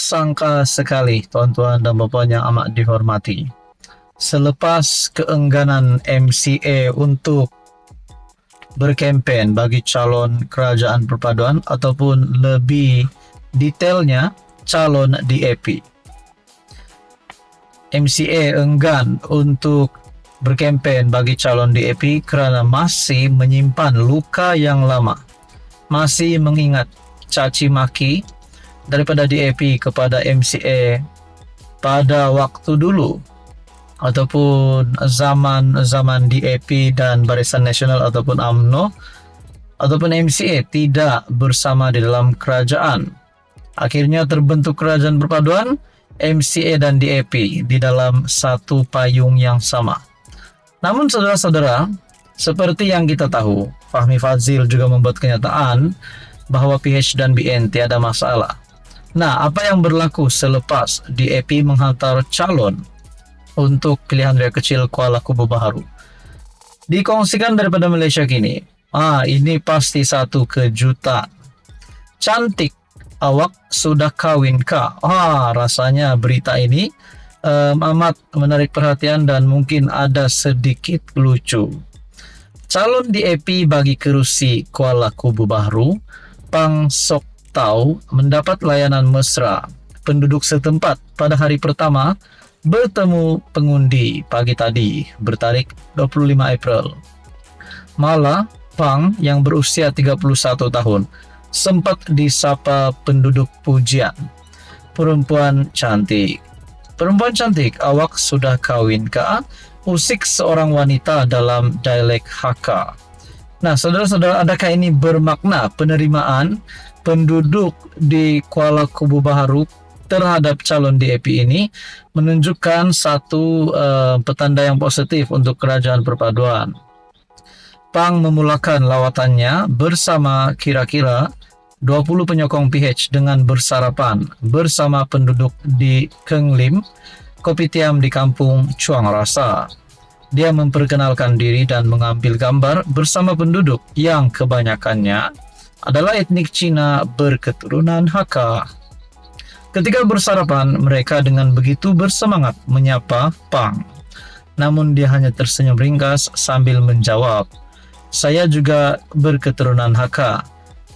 sangka sekali, tuan-tuan dan puan yang amat dihormati. Selepas keengganan MCA untuk berkempen bagi calon kerajaan perpaduan ataupun lebih detailnya calon DAP. MCA enggan untuk berkempen bagi calon DAP kerana masih menyimpan luka yang lama, masih mengingat caci maki daripada DAP kepada MCA pada waktu dulu ataupun zaman DAP dan Barisan Nasional ataupun UMNO ataupun MCA tidak bersama di dalam kerajaan. Akhirnya terbentuk kerajaan perpaduan, MCA dan DAP di dalam satu payung yang sama. Namun saudara-saudara, seperti yang kita tahu, Fahmi Fadzil juga membuat kenyataan bahwa PH dan BN tiada masalah. Nah, apa yang berlaku selepas DAP menghantar calon untuk pilihan raya kecil Kuala Kubu Baharu? Dikongsikan daripada Malaysia kini, ini pasti satu kejutan. Cantik, awak sudah kawin kah? Rasanya berita ini amat menarik perhatian dan mungkin ada sedikit lucu. Calon DAP bagi kerusi Kuala Kubu Baharu, Pang Sok Tau, mendapat layanan mesra penduduk setempat pada hari pertama bertemu pengundi pagi tadi bertarikh 25 April. Malah, Pang yang berusia 31 tahun sempat disapa penduduk pujian. Perempuan cantik. Perempuan cantik, awak sudah kawin kah? Usik seorang wanita dalam dialek Hakka. Nah, saudara-saudara, adakah ini bermakna penerimaan penduduk di Kuala Kubu Baharu terhadap calon DAP ini menunjukkan satu petanda yang positif untuk kerajaan perpaduan? Pang memulakan lawatannya bersama kira-kira 20 penyokong PH dengan bersarapan bersama penduduk di Keng Lim, Kopitiam di kampung Chuang Rasa. Dia memperkenalkan diri dan mengambil gambar bersama penduduk yang kebanyakannya adalah etnik Cina berketurunan Hakka. Ketika bersarapan, mereka dengan begitu bersemangat menyapa Pang. Namun dia hanya tersenyum ringkas sambil menjawab, "Saya juga berketurunan Hakka,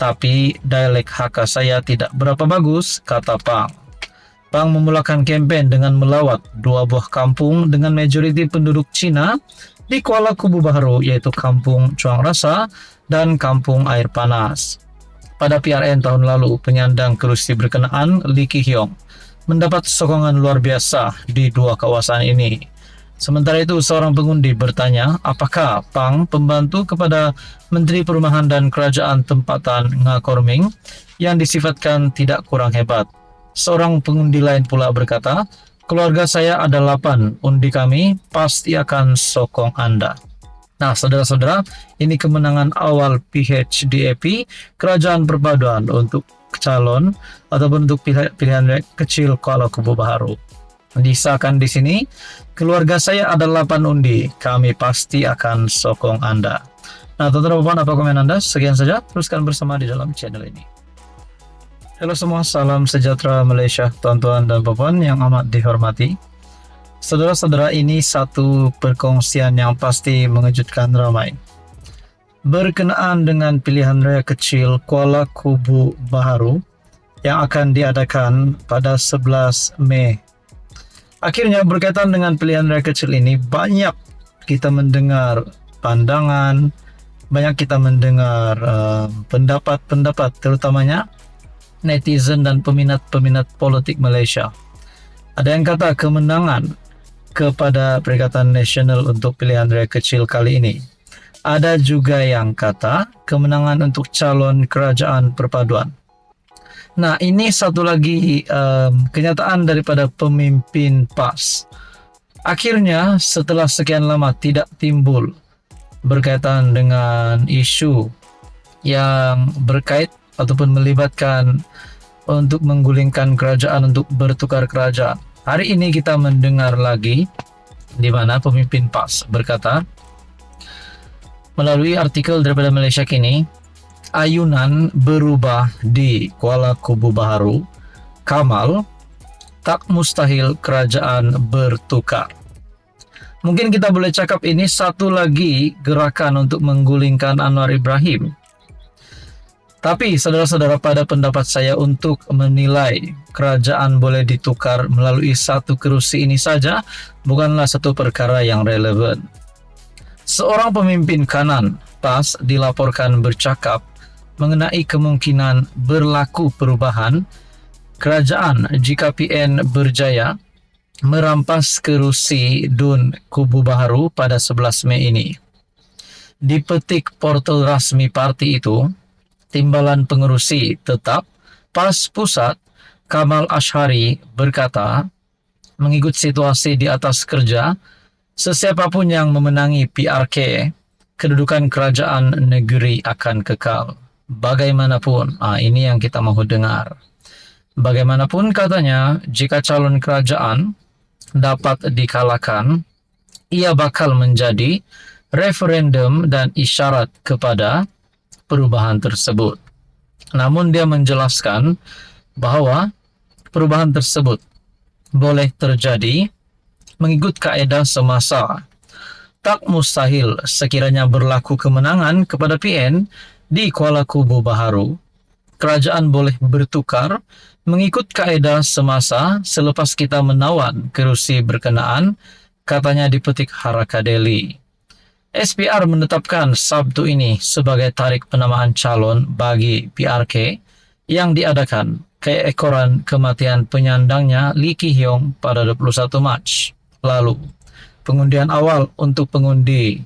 tapi dialek Hakka saya tidak berapa bagus," kata Pang. Pang memulakan kempen dengan melawat dua buah kampung dengan majoriti penduduk Cina di Kuala Kubu Baharu, yaitu Kampung Chuang Rasa dan Kampung Air Panas. Pada PRN tahun lalu, penyandang kerusi berkenaan Lee Ki Hiong mendapat sokongan luar biasa di dua kawasan ini. Sementara itu, seorang pengundi bertanya apakah Pang pembantu kepada Menteri Perumahan dan Kerajaan Tempatan Ngakorming yang disifatkan tidak kurang hebat. Seorang pengundi lain pula berkata, "Keluarga saya ada 8, undi kami pasti akan sokong Anda." Nah, saudara-saudara, ini kemenangan awal PHDAP, Kerajaan Perpaduan untuk calon ataupun untuk pilihan kecil Kuala Kubu Baharu. Disahkan di sini, "Keluarga saya ada 8 undi, kami pasti akan sokong Anda." Nah, teman-teman, apa komen Anda? Sekian saja, teruskan bersama di dalam channel ini. Halo semua, salam sejahtera Malaysia, tuan-tuan dan puan yang amat dihormati. Saudara-saudara, ini satu perkongsian yang pasti mengejutkan ramai. Berkenaan dengan pilihan raya kecil Kuala Kubu Baharu yang akan diadakan pada 11 Mei. Akhirnya berkaitan dengan pilihan raya kecil ini, banyak kita mendengar pandangan, banyak kita mendengar pendapat-pendapat, terutamanya netizen dan peminat-peminat politik Malaysia. Ada yang kata kemenangan kepada Perikatan Nasional untuk pilihan raya kecil kali ini. Ada juga yang kata kemenangan untuk calon kerajaan perpaduan. Nah, ini satu lagi kenyataan daripada pemimpin PAS. Akhirnya setelah sekian lama tidak timbul berkaitan dengan isu yang berkait ataupun melibatkan untuk menggulingkan kerajaan untuk bertukar kerajaan. Hari ini kita mendengar lagi di mana pemimpin PAS berkata melalui artikel daripada Malaysia Kini, ayunan berubah di Kuala Kubu Baharu. Kamal tak mustahil kerajaan bertukar. Mungkin kita boleh cakap ini satu lagi gerakan untuk menggulingkan Anwar Ibrahim. Tapi saudara-saudara, pada pendapat saya untuk menilai kerajaan boleh ditukar melalui satu kerusi ini saja bukanlah satu perkara yang relevan. Seorang pemimpin kanan PAS dilaporkan bercakap mengenai kemungkinan berlaku perubahan kerajaan jika PN berjaya merampas kerusi DUN Kubu Baharu pada 11 Mei ini. Dipetik portal rasmi parti itu, Timbalan Pengerusi Tetap PAS Pusat Kamal Ashari berkata, mengikut situasi di atas kerja, sesiapapun yang memenangi PRK, kedudukan kerajaan negeri akan kekal. Bagaimanapun, ini yang kita mau dengar. Bagaimanapun katanya, jika calon kerajaan dapat dikalahkan, ia bakal menjadi referendum dan isyarat kepada perubahan tersebut. Namun dia menjelaskan bahwa perubahan tersebut boleh terjadi mengikut kaedah semasa. Tak mustahil sekiranya berlaku kemenangan kepada PN di Kuala Kubu Baharu, kerajaan boleh bertukar mengikut kaedah semasa selepas kita menawan kerusi berkenaan, katanya dipetik Haraka Daily. SPR menetapkan Sabtu ini sebagai tarikh penamaan calon bagi PRK yang diadakan keekoran kematian penyandangnya Lee Ki Hyong pada 21 Mac lalu. Pengundian awal untuk pengundi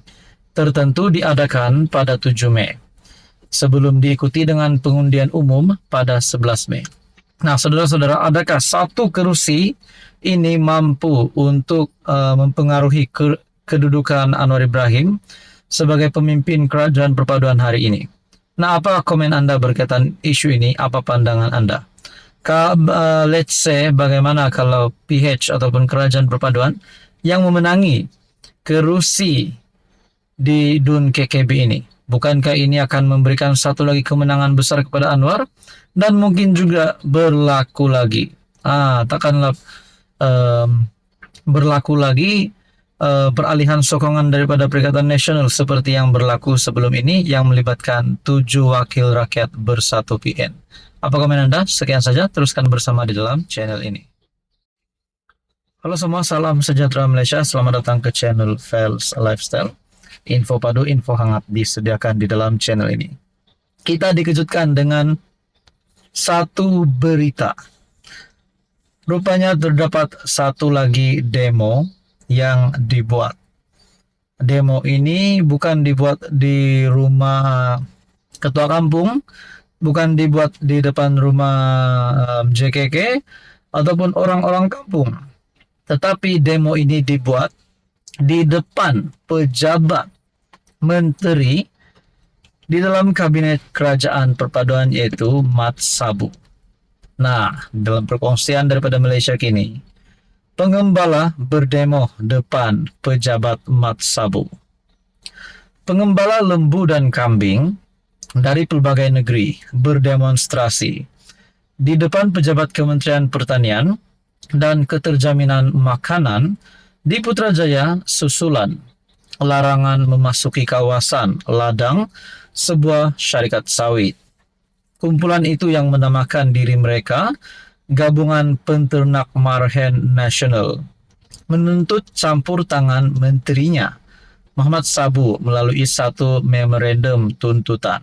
tertentu diadakan pada 7 Mei sebelum diikuti dengan pengundian umum pada 11 Mei. Nah, saudara-saudara, adakah satu kerusi ini mampu untuk mempengaruhi kedudukan Anwar Ibrahim sebagai pemimpin kerajaan perpaduan hari ini? Nah, apa komen Anda berkaitan isu ini? Apa pandangan Anda? Let's say, bagaimana kalau PH ataupun kerajaan perpaduan yang memenangi kerusi di DUN KKB ini? Bukankah ini akan memberikan satu lagi kemenangan besar kepada Anwar? Dan mungkin juga berlaku lagi. Takkanlah berlaku lagi peralihan sokongan daripada Perikatan Nasional seperti yang berlaku sebelum ini yang melibatkan 7 wakil rakyat bersatu PN. Apa komen Anda? Sekian saja, teruskan bersama di dalam channel ini. Halo semua, salam sejahtera Malaysia. Selamat datang ke channel Fels Lifestyle. Info padu, info hangat disediakan di dalam channel ini. Kita dikejutkan dengan satu berita. Rupanya terdapat satu lagi demo yang dibuat. Demo ini bukan dibuat di rumah ketua kampung, bukan dibuat di depan rumah JKK ataupun orang-orang kampung. Tetapi demo ini dibuat di depan pejabat menteri di dalam kabinet kerajaan perpaduan, yaitu Mat Sabu. Nah, dalam perkongsian daripada Malaysia kini, pengembala berdemo depan pejabat Mat Sabu. Pengembala lembu dan kambing dari pelbagai negeri berdemonstrasi di depan pejabat Kementerian Pertanian dan Keterjaminan Makanan di Putrajaya susulan larangan memasuki kawasan ladang sebuah syarikat sawit. Kumpulan itu yang menamakan diri mereka Gabungan Penternak Marhen Nasional menuntut campur tangan menterinya Muhammad Sabu melalui satu memorandum tuntutan.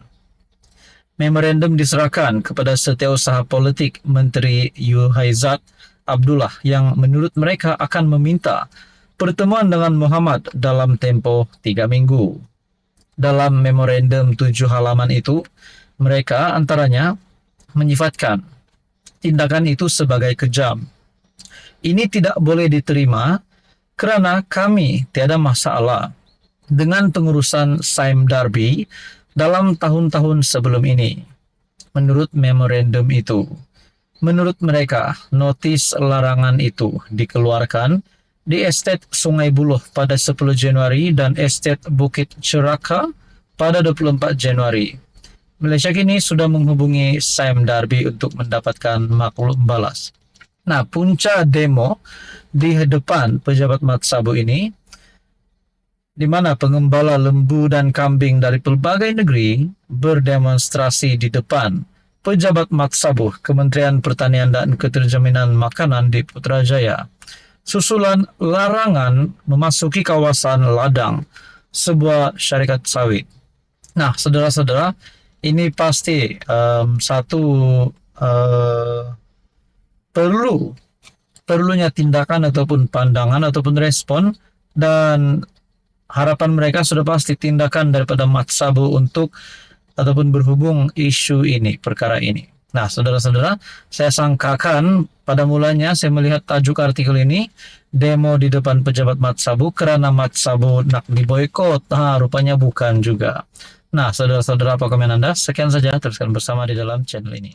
Memorandum diserahkan kepada Setiausaha Politik Menteri Yuhaizat Abdullah yang menurut mereka akan meminta pertemuan dengan Muhammad dalam tempoh 3 minggu. Dalam memorandum 7 halaman itu, mereka antaranya menyifatkan tindakan itu sebagai kejam. Ini tidak boleh diterima kerana kami tiada masalah dengan pengurusan Saim Darbi dalam tahun-tahun sebelum ini. Menurut memorandum itu, menurut mereka, notis larangan itu dikeluarkan di Estet Sungai Buloh pada 10 Januari dan Estet Bukit Ceraka pada 24 Januari. Malaysia kini sudah menghubungi Saim Darbi untuk mendapatkan maklum balas. Nah, punca demo di hadapan pejabat Matsabu ini, di mana pengembala lembu dan kambing dari berbagai negeri berdemonstrasi di depan pejabat Matsabu Kementerian Pertanian dan Keterjaminan Makanan di Putrajaya, susulan larangan memasuki kawasan ladang sebuah syarikat sawit. Nah, saudara-saudara, ini pasti satu perlunya tindakan ataupun pandangan ataupun respon, dan harapan mereka sudah pasti tindakan daripada Matsabu untuk ataupun berhubung isu ini, perkara ini. Nah, saudara-saudara, saya sangkakan pada mulanya saya melihat tajuk artikel ini, demo di depan pejabat Matsabu karena Matsabu nak diboykot. Rupanya bukan juga. Nah, saudara-saudara, apa komen Anda? Sekian saja, teruskan bersama di dalam channel ini.